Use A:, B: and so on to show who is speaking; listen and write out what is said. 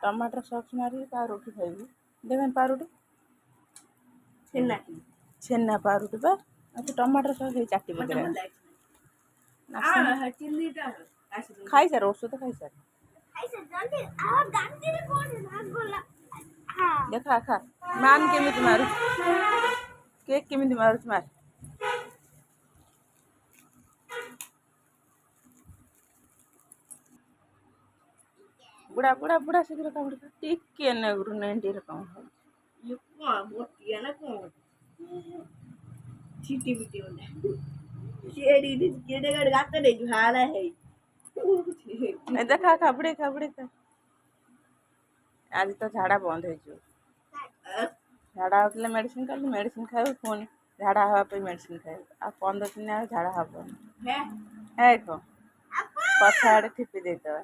A: टमाटर सॉस मारी पाउरुटी खाइबी देखन पाउरुटी छेना पाउरुटी बा अच्छा टमाटर सॉस है चाटी बदरा खाई सार ଔଷଧ ଖାଇ ସାର ଦେଖା ଖା ମାନ କେମିତି ମାରୁଛି କେକ୍ କେମିତି ମାରୁଛି ମାର बुढ़ा बुढ़ा बुढ़ा शीघ्र कामुड़ी टिके नगरू नेंटी रकम
B: ये कौन मोटी है ना कौन चीटी बिटी होने शेरी दी केड़े गड़ गाते दे जो हाला है
A: नहीं देखा खबड़े खबड़े का आज तो झाड़ा बंद है जो झाड़ा होते मेडिसिन कर मेडिसिन खाए पुणी झाड़ा हवा पे मेडिसिन खाए आ 15 दिन झाड़ा हब है को पछाड़े थिपी देता